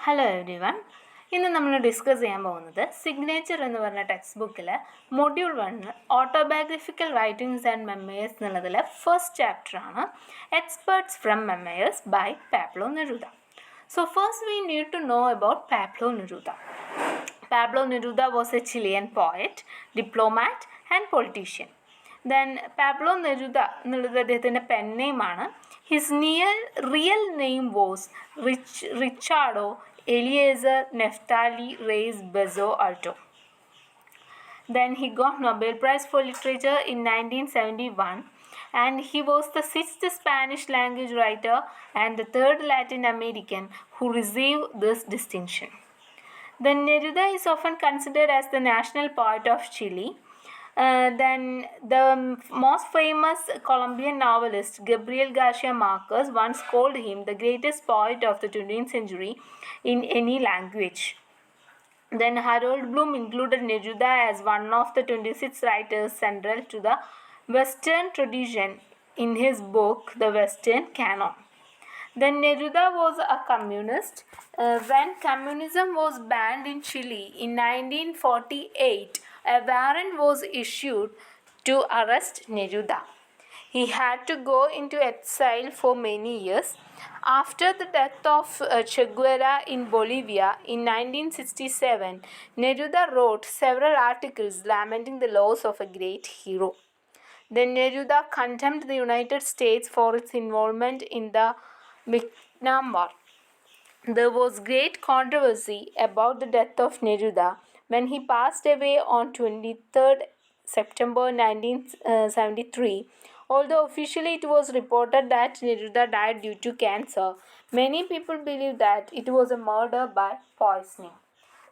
Hello every one. ഇന്ന് നമ്മൾ discuss ചെയ്യാൻ പോകുന്നത് സിഗ്നേച്ചർ എന്ന് പറഞ്ഞ ടെക്സ്റ്റ് ബുക്കിൽ module 1 autobiographical writings and memoirs എന്നുള്ളതിലെ ഫസ്റ്റ് ചാപ്റ്ററാണ് extracts from memoirs by Pablo Neruda. So first we need to know about Pablo Neruda. Pablo Neruda was a Chilean poet, diplomat and politician. Then Pablo Neruda എന്നുള്ളത് അദ്ദേഹത്തിൻ്റെ pen നെയിമാണ്. His real name was Ricardo Eliecer Neftali Reyes Basoalto. Then he got Nobel Prize for Literature in 1971, and he was the 6th Spanish language writer and the 3rd Latin American who received this distinction. Then Neruda is often considered as the national poet of Chile. Then the most famous Colombian novelist Gabriel Garcia Marquez once called him the greatest poet of the 20th century in any language. Then Harold Bloom included Neruda as one of the 26 writers central to the Western tradition in his book The Western Canon. Then Neruda was a communist. When communism was banned in Chile in 1948, a warrant was issued to arrest Neruda. He had to go into exile for many years. After the death of Che Guevara in Bolivia in 1967, Neruda wrote several articles lamenting the loss of a great hero. Then Neruda condemned the United States for its involvement in the Vietnam War. There was great controversy about the death of Neruda when he passed away on 23rd September 1973. Although officially it was reported that Neruda died due to cancer, many people believe that it was a murder by poisoning.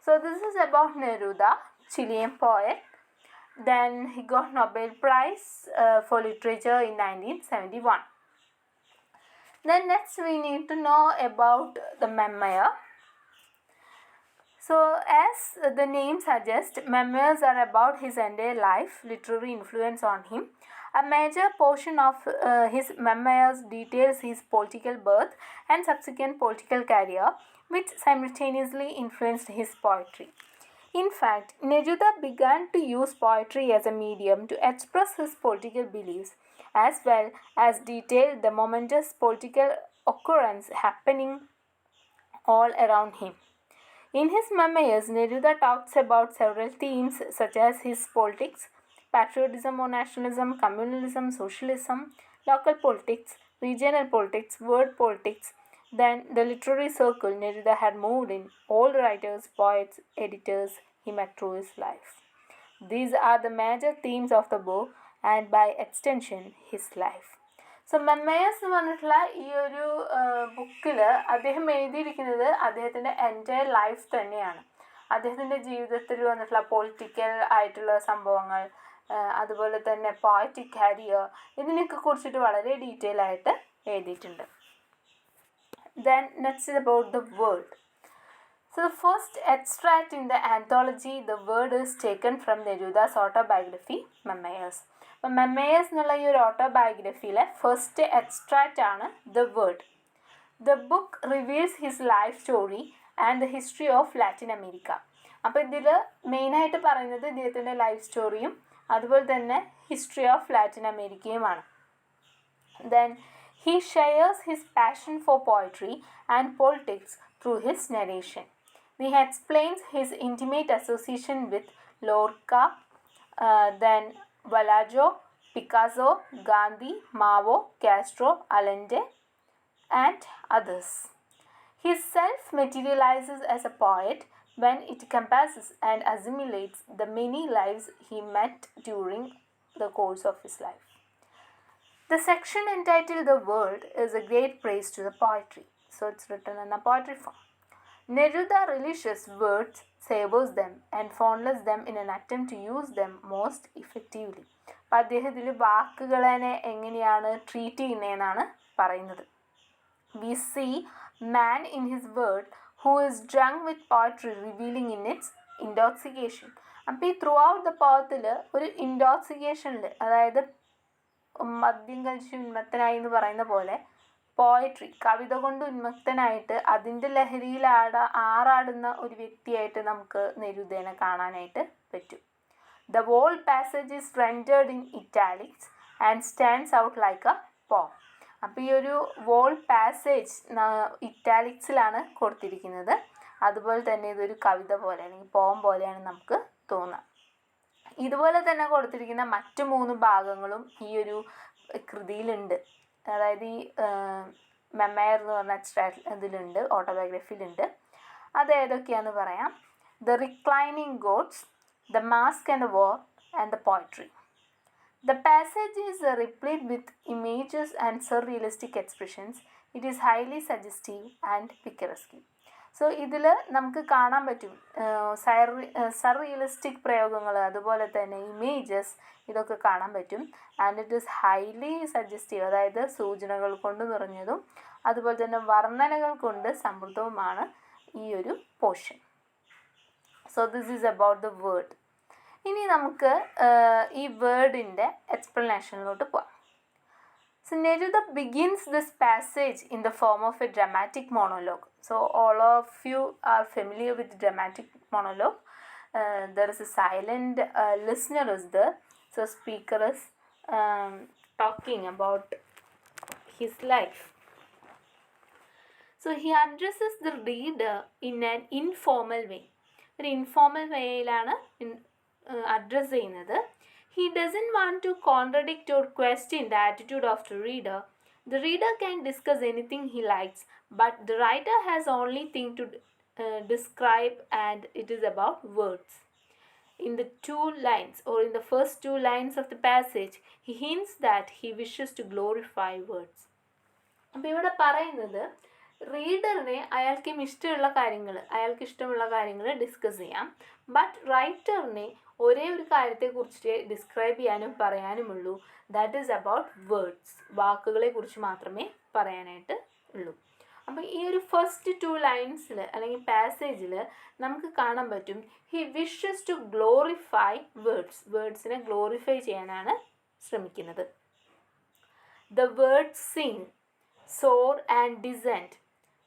So this is about Neruda, Chilean poet. Then he got Nobel Prize for Literature in 1971. Then next we need to know about the memoir. So as the name suggests, memoirs are about his entire life, literary influence on him. A major portion of his memoirs details his political birth and subsequent political career, which simultaneously influenced his poetry. In fact, Neruda began to use poetry as a medium to express his political beliefs, as well as detail the momentous political occurrence happening all around him. In his memoirs, Neruda talks about several themes such as his politics, patriotism or nationalism, communalism, socialism, local politics, regional politics, world politics. Then the literary circle Neruda had moved in, all writers, poets, editors he met through his life. These are the major themes of the book and by extension his life. So memoirs എന്ന് പറഞ്ഞിട്ടുള്ള ഈ ഒരു ബുക്കിൽ അദ്ദേഹം എഴുതിയിരിക്കുന്നത് അദ്ദേഹത്തിൻ്റെ entire life തന്നെയാണ്. അദ്ദേഹത്തിൻ്റെ ജീവിതത്തിൽ വന്നിട്ടുള്ള പൊളിറ്റിക്കൽ ആയിട്ടുള്ള സംഭവങ്ങൾ, അതുപോലെ തന്നെ പോയറ്റിക് കരിയർ, ഇതിനൊക്കെ കുറിച്ചിട്ട് വളരെ ഡീറ്റെയിൽ ആയിട്ട് എഴുതിയിട്ടുണ്ട്. Then next is about the word. So the first extract in the anthology, The Word, is taken from Neruda's autobiography, Memoirs. അപ്പോൾ മെമ്മേഴ്സ് എന്നുള്ള ഈ ഒരു ഓട്ടോബയോഗ്രഫിയിലെ ഫസ്റ്റ് എക്സ്ട്രാക്റ്റ് ആണ് the word. The book reveals his life story and the history of Latin America. അപ്പോൾ ഇതിൽ മെയിനായിട്ട് പറയുന്നത് ഇദ്ദേഹത്തിൻ്റെ ലൈഫ് സ്റ്റോറിയും അതുപോലെ തന്നെ ഹിസ്റ്ററി ഓഫ് ലാറ്റിൻ അമേരിക്കയുമാണ്. Then he shares his passion for poetry and politics through his narration. He explains his intimate association with Lorca, then Vallejo, Picasso, Gandhi, Mao, Castro, Allende, and others. His self materializes as a poet when it compasses and assimilates the many lives he met during the course of his life. The section entitled The World is a great praise to the poetry. So it's written in a poetry form. Neruda relishes words, savors them and fondles them in an attempt to use them most effectively. അപ്പം അദ്ദേഹത്തിൽ വാക്കുകളെ എങ്ങനെയാണ് treat ചെയ്യുന്നതെന്നാണ് പറയുന്നത്. We see man in his word who is drunk with poetry revealing in its intoxication. അപ്പോൾ ഈ through out the പോയത്തിൽ ഒരു ഇൻടോക്സിക്കേഷനിൽ, അതായത് മദ്യം കഴിച്ച് ഉന്മത്തനായി എന്ന് പറയുന്ന പോലെ പോയട്രി, കവിത കൊണ്ട് ഉന്മക്തനായിട്ട് അതിൻ്റെ ലഹരിയിൽ ആറാടുന്ന ഒരു വ്യക്തിയായിട്ട് നമുക്ക് നെരൂദേനെ കാണാനായിട്ട് പറ്റും. The whole passage is rendered in italics and stands out like a poem. അപ്പോൾ ഈ ഒരു വോൾ പാസേജ് ഇറ്റാലിക്സിലാണ് കൊടുത്തിരിക്കുന്നത്. അതുപോലെ തന്നെ ഇതൊരു കവിത പോലെ അല്ലെങ്കിൽ പോം പോലെയാണ് നമുക്ക് തോന്നുക. ഇതുപോലെ തന്നെ കൊടുത്തിരിക്കുന്ന മറ്റു 3 ഭാഗങ്ങളും ഈ ഒരു കൃതിയിലുണ്ട്. അതായത് ഈ മെമ്മയർ എന്ന് പറഞ്ഞ ഇതിലുണ്ട്, ഓട്ടോബയോഗ്രഫിയിലുണ്ട്. അത് ഏതൊക്കെയാണെന്ന് പറയാം. The Reclining Goats, The Mask and the War, and the Poetry. The passage is replete with images and surrealistic expressions. It is highly suggestive and picturesque. So ഇതിൽ നമുക്ക് കാണാൻ പറ്റും സർറിയലിസ്റ്റിക് പ്രയോഗങ്ങൾ, അതുപോലെ തന്നെ ഇമേജസ്, ഇതൊക്കെ കാണാൻ പറ്റും. And it is highly suggestive, അതായത് സൂചനകൾ കൊണ്ട് നിറഞ്ഞതും അതുപോലെ തന്നെ വർണ്ണനകൾ കൊണ്ട് സമൃദ്ധവുമാണ് ഈ ഒരു portion. So this is about the word. ഇനി നമുക്ക് ഈ വേർഡിൻ്റെ എക്സ്പ്ലനേഷനിലോട്ട് പോകാം. So Neruda begins this passage in the form of a dramatic monologue. So all of you are familiar with dramatic monologue. There is a silent listener is there. So speaker is talking about his life. So he addresses the reader in an informal way. ഒരു informal വേയിലാണ് address ചെയ്യുന്നത്. He doesn't want to contradict or question the attitude of the reader. The reader can discuss anything he likes, but the writer has only thing to describe, and it is about words. In the 2 lines, or in the first 2 lines of the passage, he hints that he wishes to glorify words. അപ്പോൾ ഇവിടെ പറയുന്നത് റീഡറിനെ അയാൾക്ക് ഇഷ്ടമുള്ള കാര്യങ്ങൾ discuss ചെയ്യാം. But റൈറ്ററിനെ ഒരേ ഒരു കാര്യത്തെക്കുറിച്ച് ഡിസ്ക്രൈബ് ചെയ്യാനും പറയാനുമുള്ളൂ. That is about words. വാക്കുകളെ കുറിച്ച് മാത്രമേ പറയാനായിട്ട് ഉള്ളൂ. അപ്പോൾ ഈ ഒരു ഫസ്റ്റ് 2 ലൈൻസിൽ അല്ലെങ്കിൽ പാസേജിൽ നമുക്ക് കാണാൻ പറ്റും he wishes to glorify words. വേർഡ്സിനെ ഗ്ലോറിഫൈ ചെയ്യാനാണ് ശ്രമിക്കുന്നത്. The words sing, soar and descend.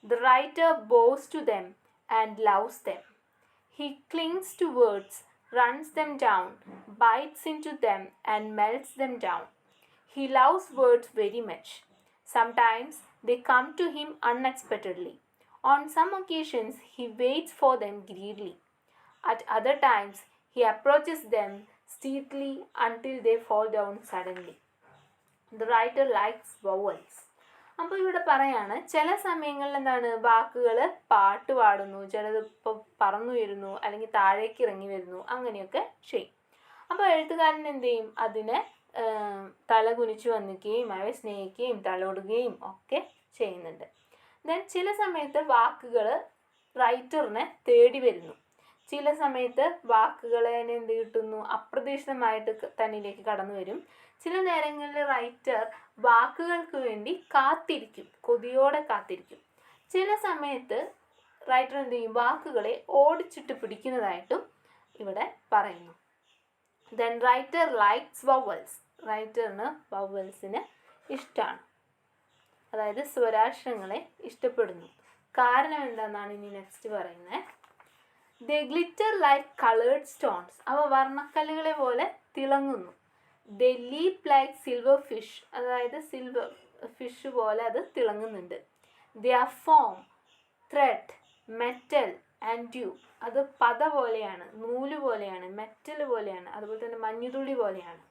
The writer bows to them and loves them. He clings to words, runs them down, bites into them and melts them down. He loves words very much. Sometimes they come to him unexpectedly. On some occasions he waits for them greedily. At other times he approaches them stealthily until they fall down suddenly. The writer likes vowels. അപ്പോൾ ഇവിടെ പറയാണ് ചില സമയങ്ങളിൽ എന്താണ് വാക്കുകൾ പാട്ട് പാടുന്നു, ചിലത് ഇപ്പോൾ പറന്നുയരുന്നു അല്ലെങ്കിൽ താഴേക്ക് ഇറങ്ങി വരുന്നു, അങ്ങനെയൊക്കെ ചെയ്യും. അപ്പോൾ എഴുത്തുകാരൻ എന്ത് ചെയ്യും, അതിനെ തല കുനിച്ചു വന്നിക്കുകയും അവയെ സ്നേഹിക്കുകയും തലോടുകയും ഒക്കെ ചെയ്യുന്നുണ്ട്. ദെൻ ചില സമയത്ത് വാക്കുകൾ റൈറ്ററിനെ തേടി വരുന്നു. ചില സമയത്ത് വാക്കുകളെ എന്ത് കിട്ടുന്നു, അപ്രതീക്ഷിതമായിട്ട് തന്നിലേക്ക് കടന്നു വരും. ചില നേരങ്ങളിൽ റൈറ്റർ വാക്കുകൾക്ക് വേണ്ടി കാത്തിരിക്കും, കൊതിയോടെ കാത്തിരിക്കും. ചില സമയത്ത് റൈറ്റർ എന്ത് ചെയ്യും, വാക്കുകളെ ഓടിച്ചിട്ട് പിടിക്കുന്നതായിട്ടും ഇവിടെ പറയുന്നു. Then writer likes vowels. റൈറ്ററിന് വവൽസിന് ഇഷ്ടമാണ്, അതായത് സ്വരാക്ഷരങ്ങളെ ഇഷ്ടപ്പെടുന്നു. കാരണം എന്താണെന്നാണ് ഇനി നെക്സ്റ്റ് പറയുന്നത്. They glitter like coloured stones. അവ വർണ്ണക്കല്ലുകളെ പോലെ തിളങ്ങുന്നു. They leap like silver fish. അതായത് സിൽവർ ഫിഷ് പോലെ അത് തിളങ്ങുന്നുണ്ട്. They are foam, thread, metal and dew. അത് പത പോലെയാണ്, നൂല് പോലെയാണ്, മെറ്റൽ പോലെയാണ്, അതുപോലെ തന്നെ മഞ്ഞുതുള്ളി പോലെയാണ്.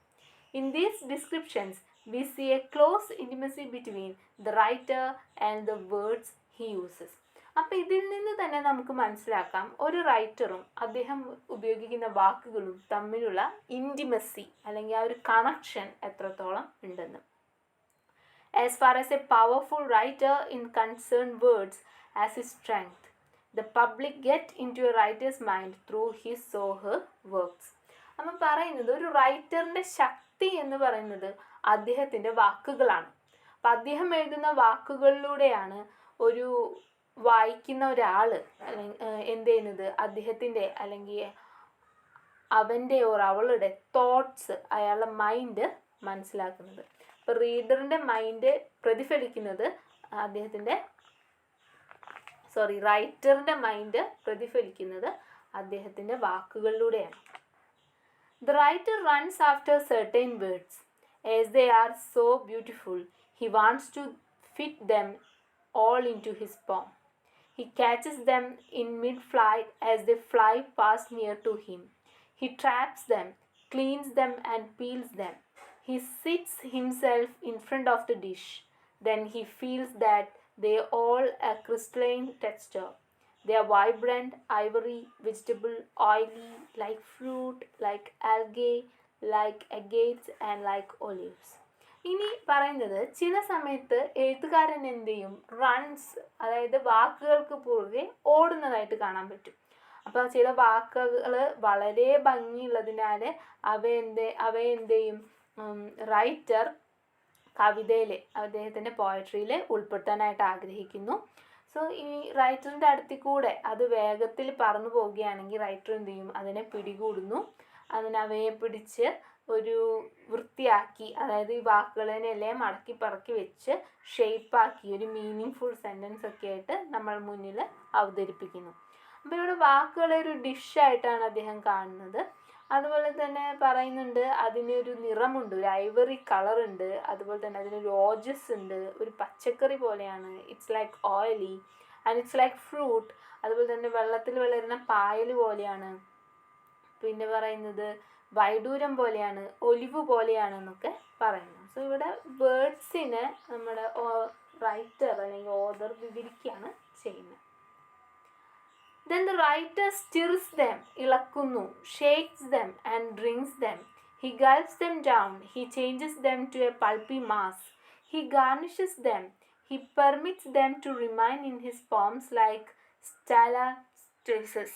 In these descriptions we see a close intimacy between the writer and the words he uses. അപ്പോൾ ഇതിൽ നിന്ന് തന്നെ നമുക്ക് മനസ്സിലാക്കാം ഒരു റൈറ്ററും അദ്ദേഹം ഉപയോഗിക്കുന്ന വാക്കുകളും തമ്മിലുള്ള ഇൻറ്റിമസി അല്ലെങ്കിൽ ആ ഒരു കണക്ഷൻ എത്രത്തോളം ഉണ്ടെന്ന്. As far as a powerful writer in concerned words as his strength, the public get into a writer's mind through his or her works. നമ്മൾ പറയുന്നത് ഒരു റൈറ്ററിൻ്റെ ശക്തി എന്ന് പറയുന്നത് അദ്ദേഹത്തിൻ്റെ വാക്കുകളാണ്. അപ്പം അദ്ദേഹം എഴുതുന്ന വാക്കുകളിലൂടെയാണ് ഒരു വായിക്കുന്ന ഒരാൾ അല്ലെങ്കിൽ എന്ത് ചെയ്യുന്നത്, അദ്ദേഹത്തിൻ്റെ അല്ലെങ്കിൽ അവൻ്റെ ഓർ അവളുടെ തോട്ട്സ്, അയാളുടെ മൈൻഡ് മനസ്സിലാക്കുന്നത്. അപ്പോൾ റീഡറിൻ്റെ മൈൻഡ് പ്രതിഫലിക്കുന്നത് അദ്ദേഹത്തിൻ്റെ റൈറ്ററിൻ്റെ മൈൻഡ് പ്രതിഫലിക്കുന്നത് അദ്ദേഹത്തിൻ്റെ വാക്കുകളിലൂടെയാണ്. The writer runs after certain words. As they are so beautiful, he wants to fit them all into his poem. He catches them in mid-flight as they fly past near to him. He traps them, cleans them and peels them. He sits himself in front of the dish. Then he feels that they all a crystalline texture. They are vibrant, ivory, vegetable, oily, like fruit, like algae, like agates and like olives. ഇനി പറയുന്നത് ചില സമയത്ത് എഴുത്തുകാരൻ എന്ത് ചെയ്യും, runs, അതായത് വാക്കുകൾക്ക് പുറകെ ഓടുന്നതായിട്ട് കാണാൻ പറ്റും. അപ്പോൾ ചില വാക്കുകൾ വളരെ ഭംഗിയുള്ളതിനാൽ അവയെ എന്ത് ചെയ്യും, റൈറ്റർ കവിതയിൽ അദ്ദേഹത്തിൻ്റെ പോയട്രിയിൽ ഉൾപ്പെടുത്താനായിട്ട് ആഗ്രഹിക്കുന്നു. സോ ഈ റൈറ്ററിൻ്റെ അടുത്തിൽ കൂടെ അത് വേഗത്തിൽ പറന്നു പോവുകയാണെങ്കിൽ റൈറ്റർ എന്ത് ചെയ്യും, അതിനെ പിടികൂടുന്നു. അവയെ പിടിച്ച് ഒരു വൃത്തിയാക്കി, അതായത് ഈ വാക്കുകളെല്ലാം മടക്കി പറക്കി വെച്ച് ഷേപ്പാക്കി ഒരു മീനിങ് ഫുൾ സെൻറ്റൻസ് ഒക്കെ ആയിട്ട് നമ്മൾ മുന്നിൽ അവതരിപ്പിക്കുന്നു. അപ്പോൾ ഇവിടെ വാക്കുകളെ ഒരു ഡിഷായിട്ടാണ് അദ്ദേഹം കാണുന്നത്. അതുപോലെ തന്നെ പറയുന്നുണ്ട് അതിനൊരു നിറമുണ്ട്, ഒരു ഐവറി കളറുണ്ട്. അതുപോലെ തന്നെ അതിനൊരു ഓജസ് ഉണ്ട്, ഒരു പച്ചക്കറി പോലെയാണ്. It's like oily and it's like fruit. അതുപോലെ തന്നെ വെള്ളത്തിൽ വളരുന്ന പായൽ പോലെയാണ്. പിന്നെ പറയുന്നത് വൈഡൂരം പോലെയാണ്, ഒലിവ് പോലെയാണെന്നൊക്കെ പറയുന്നു. സോ ഇവിടെ വേർഡ്സിനെ നമ്മുടെ റൈറ്റർ അല്ലെങ്കിൽ ഓതർ വിവരിക്കുകയാണ് ചെയ്യുന്നത്. Then the writer stirs them, ഇളക്കുന്നു, shakes them and drinks them. He gulps them down. He changes them to a pulpy mass. He garnishes them. He permits them to remain in his poems like stalactites,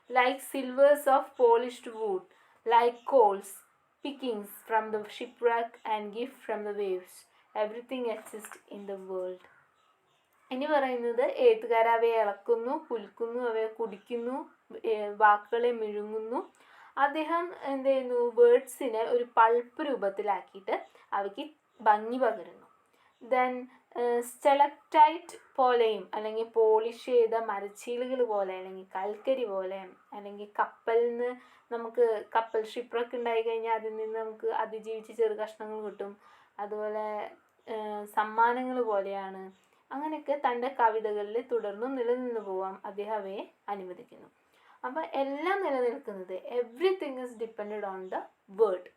like silvers of polished wood, like coals, pickings from the shipwreck and gift from the waves. Everything exists in the world. ഇനി പറയുന്നത് എഴുത്തുകാർ അവയെ ഇളക്കുന്നു, കുലുക്കുന്നു, അവയെ കുടിക്കുന്നു, വാക്കുകളെ മിഴുങ്ങുന്നു. അദ്ദേഹം എന്ത് ചെയ്യുന്നു, വേർഡ്സിനെ ഒരു പൾപ്പ് രൂപത്തിലാക്കിയിട്ട് അവയ്ക്ക് ഭംഗി പകരുന്നു. ദെൻ സ്റ്റെലക്ടൈറ്റ് പോലെയും അല്ലെങ്കിൽ പോളിഷ് ചെയ്ത മരച്ചീലുകൾ പോലെ അല്ലെങ്കിൽ കൽക്കരി പോലെ അല്ലെങ്കിൽ കപ്പലിൽ നിന്ന് നമുക്ക് ഷിപ്രക്ക് ഉണ്ടായി കഴിഞ്ഞാൽ അതിൽ നിന്ന് നമുക്ക് അതിജീവിച്ച് ചെറു കഷ്ണങ്ങൾ കിട്ടും. അതുപോലെ സമ്മാനങ്ങൾ പോലെയാണ്. അങ്ങനെയൊക്കെ തൻ്റെ കവിതകളിൽ തുടർന്നും നിലനിന്ന് പോവാം അദ്ദേഹം അവയെ അനുവദിക്കുന്നു. അപ്പോൾ എല്ലാം നിലനിൽക്കുന്നത് everything is depended on the word.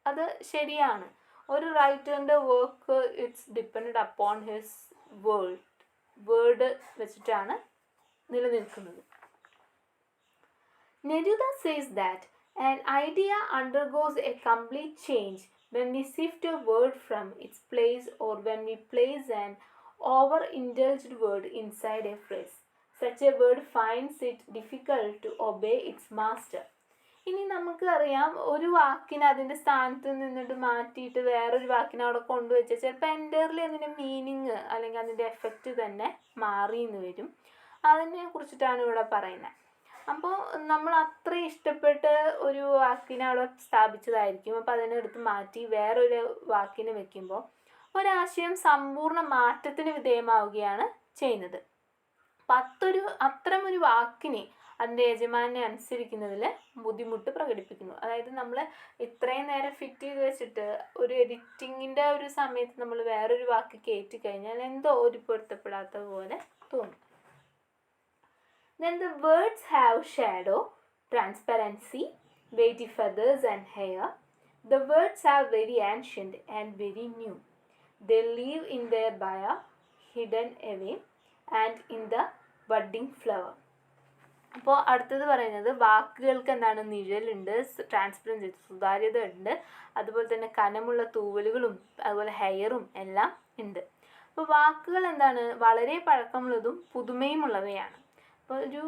അത് ശരിയാണ്. ഒരു റൈറ്ററിൻ്റെ work it's depended upon his word വെച്ചിട്ടാണ് നിലനിൽക്കുന്നത്. Neruda says that an idea undergoes a complete change when we shift a word from its place or when we place an over-indulged word inside a phrase. Such a word finds it difficult to obey its master. ഇനി നമുക്കറിയാം, ഒരു വാക്കിനെ അതിൻ്റെ സ്ഥാനത്ത് നിന്നിട്ട് മാറ്റിയിട്ട് വേറൊരു വാക്കിനെ അവിടെ കൊണ്ടുവച്ചാൽ ചിലപ്പോൾ എൻ്റർലി അതിൻ്റെ മീനിങ് അല്ലെങ്കിൽ അതിൻ്റെ എഫക്റ്റ് തന്നെ മാറിയെന്ന് വരും. അതിനെ കുറിച്ചിട്ടാണ് ഇവിടെ പറയുന്നത്. അപ്പോൾ നമ്മൾ അത്ര ഇഷ്ടപ്പെട്ട് ഒരു വാക്കിനെ അവിടെ സ്ഥാപിച്ചതായിരിക്കും. അപ്പോൾ അതിനെടുത്ത് മാറ്റി വേറൊരു വാക്കിനെ വെക്കുമ്പോൾ ഒരാശയം സമ്പൂർണ്ണ മാറ്റത്തിന് വിധേയമാവുകയാണ് ചെയ്യുന്നത്. അപ്പം അത്തരമൊരു വാക്കിനെ അതിൻ്റെ യജമാനെ അനുസരിക്കുന്നതിൽ ബുദ്ധിമുട്ട് പ്രകടിപ്പിക്കുന്നു. അതായത് നമ്മൾ ഇത്രയും നേരം ഫിറ്റ് ചെയ്ത് വെച്ചിട്ട് ഒരു എഡിറ്റിങ്ങിൻ്റെ ഒരു സമയത്ത് നമ്മൾ വേറൊരു വാക്ക് കയറ്റി കഴിഞ്ഞാൽ എന്തോ ഒരു പൊരുത്തപ്പെടാത്ത പോലെ തോന്നും. Then the words have shadow, transparency, weighty feathers and hair. The words are very ancient and very new. They live in their buyer, hidden away, and in the budding flower. അപ്പോൾ അടുത്തത് പറയുന്നത് വാക്കുകൾക്ക് എന്താണ്, നിഴലുണ്ട്, ട്രാൻസ്പെറൻസി സുതാര്യത ഉണ്ട്, അതുപോലെ തന്നെ കനമുള്ള തൂവലുകളും അതുപോലെ ഹെയറും എല്ലാം ഉണ്ട്. അപ്പോൾ വാക്കുകൾ എന്താണ്, വളരെ പഴക്കമുള്ളതും പുതുമയുമുള്ളവയാണ്. അപ്പോൾ ഒരു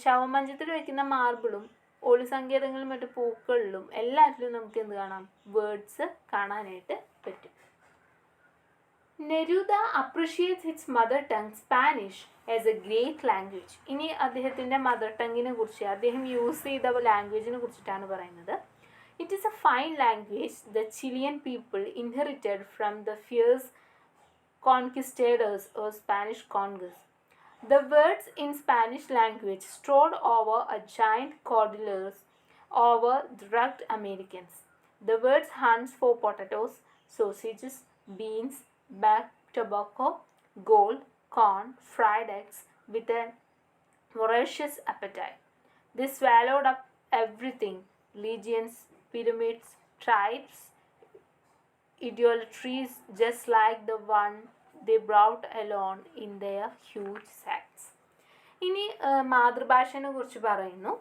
ശവമഞ്ചത്തിൽ വയ്ക്കുന്ന മാർബിളും ഒളിസങ്കേതങ്ങളിലും മറ്റു പൂക്കളിലും എല്ലാറ്റിലും നമുക്ക് എന്ത് കാണാം, വേർഡ്സ് കാണാനായിട്ട് പറ്റും. Neruda appreciates its mother tongue Spanish as a great language. ഇനി അദ്ദേഹത്തിൻ്റെ മദർ ടങ്ങിനെ കുറിച്ച്, അദ്ദേഹം യൂസ് ചെയ്ത ലാംഗ്വേജിനെ കുറിച്ചിട്ടാണ് പറയുന്നത്. It is a fine language the Chilean people inherited from the fierce conquistadors or Spanish conquest. The words in Spanish language strode over a giant cordilleras over the rugged Americans. The words hunts for potatoes, sausages, beans, back tobacco, gold, corn, fried eggs with a voracious appetite. They swallowed up everything: legions, pyramids, tribes, idolatries, just like the one they brought along in their huge sacks. ഇനി മാതൃഭാഷയെ കുറിച്ച് പറയുന്നു.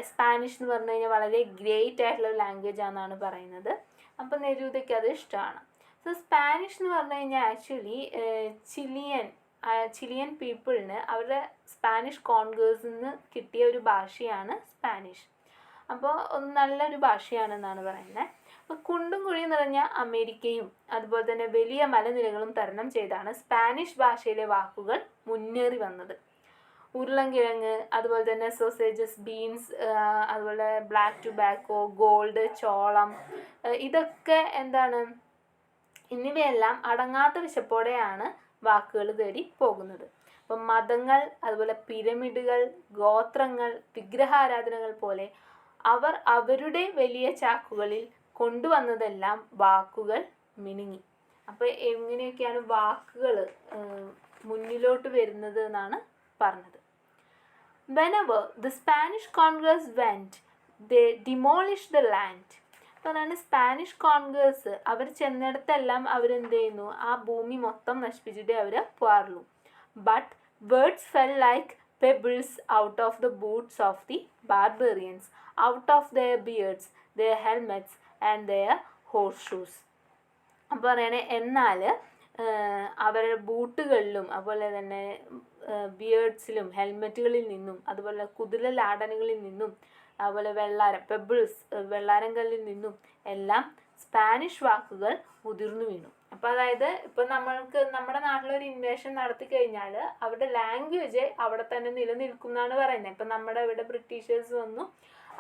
Spanish എന്ന് പറഞ്ഞു കഴിഞ്ഞാൽ വളരെ great ആയിട്ടുള്ള language ആണെന്നാണ് പറയുന്നത്. അപ്പം നെരൂദയ്ക്ക് അത് ഇഷ്ടമാണ്. സോ സ്പാനിഷ് എന്ന് പറഞ്ഞു കഴിഞ്ഞാൽ ആക്ച്വലി ചിലിയൻ പീപ്പിളിന് അവരുടെ സ്പാനിഷ് കോൺഗേഴ്സിൽ നിന്ന് കിട്ടിയ ഒരു ഭാഷയാണ് സ്പാനിഷ്. അപ്പോൾ നല്ലൊരു ഭാഷയാണെന്നാണ് പറയുന്നത്. അപ്പോൾ കുണ്ടും കുഴിയും നിറഞ്ഞ അമേരിക്കയും അതുപോലെ തന്നെ വലിയ മലനിരകളും തരണം ചെയ്താണ് സ്പാനിഷ് ഭാഷയിലെ വാക്കുകൾ മുന്നേറി വന്നത്. ഉരുളൻകിഴങ്ങ്, അതുപോലെ തന്നെ സോസേജസ്, ബീൻസ്, അതുപോലെ ബ്ലാക്ക് ടുബാക്കോ, ഗോൾഡ്, ചോളം, ഇതൊക്കെ എന്താണ്, എന്നിവയെല്ലാം അടങ്ങാത്ത വിശപ്പോടെയാണ് വാക്കുകൾ തേടി പോകുന്നത്. അപ്പം മതങ്ങൾ, അതുപോലെ പിരമിഡുകൾ, ഗോത്രങ്ങൾ, വിഗ്രഹാരാധനകൾ പോലെ അവർ അവരുടെ വലിയ ചാക്കുകളിൽ കൊണ്ടുവന്നതെല്ലാം വാക്കുകൾ മിനുങ്ങി. അപ്പോൾ എങ്ങനെയൊക്കെയാണ് വാക്കുകൾ മുന്നിലോട്ട് വരുന്നത് എന്നാണ് പറഞ്ഞത്. Whenever the Spanish conquerors went, they demolished the land. പറഞ്ഞാൽ സ്പാനിഷ് കോൺഗേഴ്സ് അവർ ചെന്നിടത്തെല്ലാം അവരെന്ത് ചെയ്യുന്നു, ആ ഭൂമി മൊത്തം നശിപ്പിച്ചിട്ടേ അവർ പോകാറുള്ളൂ. But words fell like pebbles out of the boots of the barbarians, out of their beards, their helmets and their horse shoes. അപ്പോൾ പറയണേ, എന്നാൽ അവരുടെ ബൂട്ടുകളിലും അതുപോലെ തന്നെ ബിയേർഡ്സിലും ഹെൽമെറ്റുകളിൽ നിന്നും അതുപോലെ കുതിരലാടനുകളിൽ നിന്നും അതുപോലെ പെബിൾസ് വെള്ളാരം കല്ലിൽ നിന്നും എല്ലാം സ്പാനിഷ് വാക്കുകൾ ഉതിർന്നു വീണു. അപ്പോൾ അതായത് ഇപ്പോൾ നമ്മുടെ നാട്ടിലൊരു ഇൻവേഷൻ നടത്തി കഴിഞ്ഞാൽ അവരുടെ ലാംഗ്വേജ് അവിടെ തന്നെ നിലനിൽക്കും എന്നാണ് പറയുന്നത്. ഇപ്പം നമ്മുടെ ഇവിടെ ബ്രിട്ടീഷേഴ്സ് വന്നു,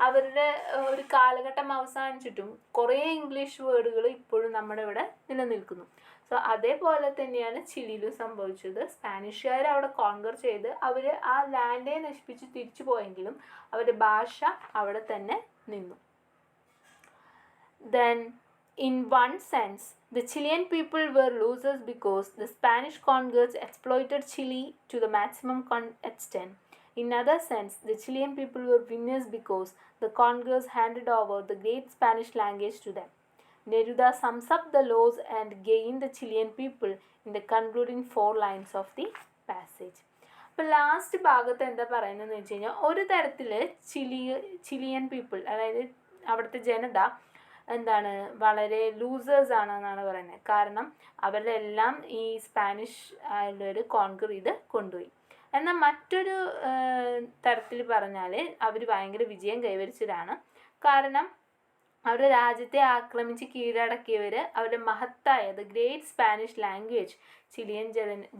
അവരുടെ ഒരു കാലഘട്ടം അവസാനിച്ചിട്ടും കുറേ ഇംഗ്ലീഷ് വേർഡുകൾ ഇപ്പോഴും നമ്മുടെ ഇവിടെ നിലനിൽക്കുന്നു. സോ അതേപോലെ തന്നെയാണ് ചിലിയിലും സംഭവിച്ചത്. സ്പാനിഷുകാർ അവിടെ കോൺകർ ചെയ്ത് അവർ ആ ലാൻഡെ നശിപ്പിച്ച് തിരിച്ചു പോയെങ്കിലും അവരുടെ ഭാഷ അവിടെ തന്നെ നിന്നു. Then in one sense the Chilean people were losers because the Spanish conquerors exploited Chile to the maximum extent. In other sense the Chilean people were winners because the conquerors handed over the great Spanish language to them. Neruda sums up the loss and gain the Chilean people in the concluding 4 lines of the passage. അപ്പോൾ last ഭാഗത്ത് എന്താ പറയുന്നതെന്ന് വെച്ച് കഴിഞ്ഞാൽ, ഒരു തരത്തിൽ Chilean people, അതായത് അവിടുത്തെ ജനത എന്താണ്, വളരെ ലൂസേഴ്സ് ആണെന്നാണ് പറയുന്നത്. കാരണം അവരുടെ എല്ലാം ഈ സ്പാനിഷ് ആയുള്ളവർ കോൺകർ ചെയ്ത് കൊണ്ടുപോയി. എന്നാൽ മറ്റൊരു തരത്തിൽ പറഞ്ഞാൽ അവർ ഭയങ്കര വിജയം കൈവരിച്ചതാണ്. കാരണം അവരുടെ രാജ്യത്തെ ആക്രമിച്ച് കീഴടക്കിയവർ അവരുടെ മഹത്തായ the great Spanish language Chilean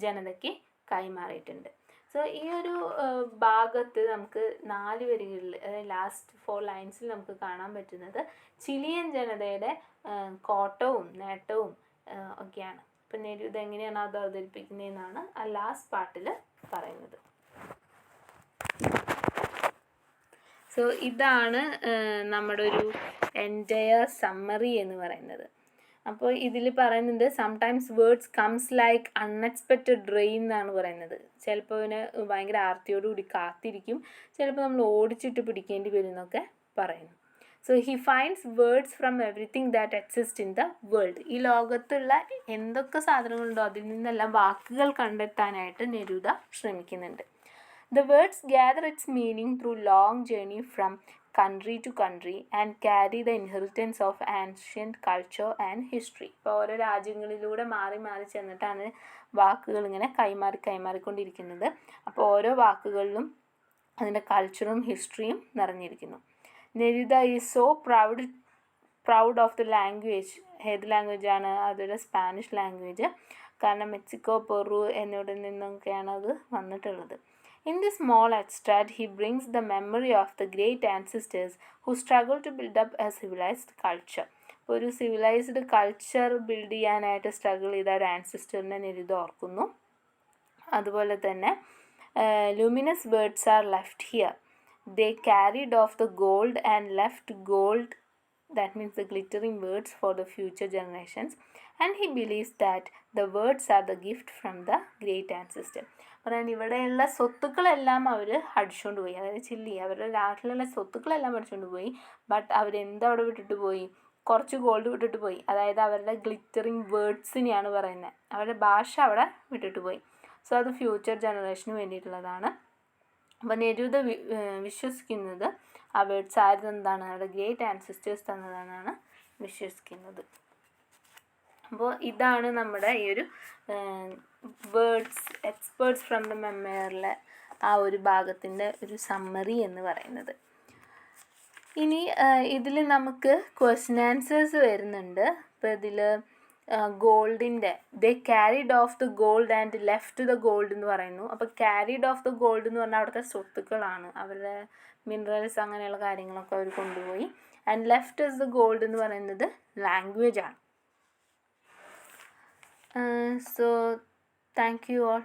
ജനതയ്ക്ക് കൈമാറിയിട്ടുണ്ട്. സോ ഈ ഒരു ഭാഗത്ത് നമുക്ക് 4 വരികളിൽ, അതായത് ലാസ്റ്റ് 4 ലൈൻസിൽ നമുക്ക് കാണാൻ പറ്റുന്നത് ചിലിയൻ ജനതയുടെ കോട്ടവും നേട്ടവും ഒക്കെയാണ്. അപ്പം നെരൂദ എങ്ങനെയാണ് അത് അവതരിപ്പിക്കുന്നതെന്നാണ് ആ ലാസ്റ്റ് പാർട്ടിൽ പറയുന്നത്. സോ ഇതാണ് നമ്മുടെ ഒരു എൻറ്റയർ സമ്മറി എന്ന് പറയുന്നത്. അപ്പോൾ ഇതിൽ പറയുന്നുണ്ട്, sometimes words comes like unexpected rain എന്നാണ് പറയുന്നത്. ചിലപ്പോൾ അവന് ഭയങ്കര ആർത്തിയോടുകൂടി കാത്തിരിക്കും, ചിലപ്പോൾ നമ്മൾ ഓടിച്ചിട്ട് പിടിക്കേണ്ടി വരും എന്നൊക്കെ പറയുന്നു. So he finds words from everything that exist in the world. ഈ ലോകത്തുള്ള എന്തൊക്കെ സാധനങ്ങളുണ്ടോ അതിൽ നിന്നെല്ലാം വാക്കുകൾ കണ്ടെത്താനായിട്ട് നെരൂദ ശ്രമിക്കുന്നുണ്ട്. The words gather its meaning through long journey from country to country and carry the inheritance of ancient culture and history. ഇപ്പോൾ ഓരോ രാജ്യങ്ങളിലൂടെ മാറി മാറി ചെന്നിട്ടാണ് വാക്കുകൾ ഇങ്ങനെ കൈമാറിക്കൊണ്ടിരിക്കുന്നത്. അപ്പോൾ ഓരോ വാക്കുകളിലും അതിൻ്റെ കൾച്ചറും ഹിസ്റ്ററിയും നിറഞ്ഞിരിക്കുന്നു. Neruda is so proud of the language. ഏത് ലാംഗ്വേജാണ്? അതൊരു സ്പാനിഷ് ലാംഗ്വേജ്. കാരണം മെക്സിക്കോ, പെറു എന്നിവിടെ നിന്നൊക്കെയാണ് അത് വന്നിട്ടുള്ളത്. In this small extract, he brings the memory of the great ancestors who struggled to build up a civilized culture. ഒരു civilised culture build ചെയ്യാനായിട്ട് struggle ചെയ്ത ഒരു ആൻസിസ്റ്ററിനെ നെരുത് ഓർക്കുന്നു. അതുപോലെ തന്നെ luminous birds are left here. They carried off the gold and left gold, that means the glittering birds, for the future generations. And he believes that the birds are the gift from the great ancestor. പറയാൻ ഇവിടെയുള്ള സ്വത്തുക്കളെല്ലാം അവർ അടിച്ചുകൊണ്ട് പോയി, അതായത് chilli അവരുടെ നാട്ടിലുള്ള സ്വത്തുക്കളെല്ലാം അടിച്ചുകൊണ്ട് പോയി. But അവരെന്താ അവിടെ വിട്ടിട്ട് പോയി? കുറച്ച് ഗോൾഡ് വിട്ടിട്ട് പോയി. അതായത് അവരുടെ ഗ്ലിറ്ററിങ് വേർഡ്സിനെയാണ് പറയുന്നത്. അവരുടെ ഭാഷ അവിടെ വിട്ടിട്ട് പോയി. സോ അത് ഫ്യൂച്ചർ ജനറേഷന് വേണ്ടിയിട്ടുള്ളതാണ്. അപ്പോൾ നെരൂദ വിശ്വസിക്കുന്നത് ആ വേർഡ്സ് ആയിരുന്നെന്താണ്, അവരുടെ ഗ്രേറ്റ് ആൻസിസ്റ്റേഴ്സ് തന്നതാണെന്നാണ് വിശ്വസിക്കുന്നത്. അപ്പോൾ ഇതാണ് നമ്മുടെ ഈ ഒരു വേർഡ്സ് എക്സ്പേർട്സ് ഫ്രം ദ മെമ്മറിലെ ആ ഒരു ഭാഗത്തിൻ്റെ ഒരു സമ്മറി എന്ന് പറയുന്നത്. ഇനി ഇതിൽ നമുക്ക് ക്വസ്റ്റ്യൻ ആൻസേഴ്സ് വരുന്നുണ്ട്. ഇപ്പോൾ ഇതിൽ ഗോൾഡിൻ്റെ they carried off the gold and left the gold എന്ന് പറയുന്നു. അപ്പോൾ ക്യാരിഡ് ഓഫ് ദ ഗോൾഡ് എന്ന് പറഞ്ഞാൽ അവിടുത്തെ സ്വത്തുക്കളാണ്, അവരുടെ മിനറൽസ് അങ്ങനെയുള്ള കാര്യങ്ങളൊക്കെ അവർ കൊണ്ടുപോയി. And left is the gold എന്ന് പറയുന്നത് ലാംഗ്വേജ് ആണ്. So thank you all.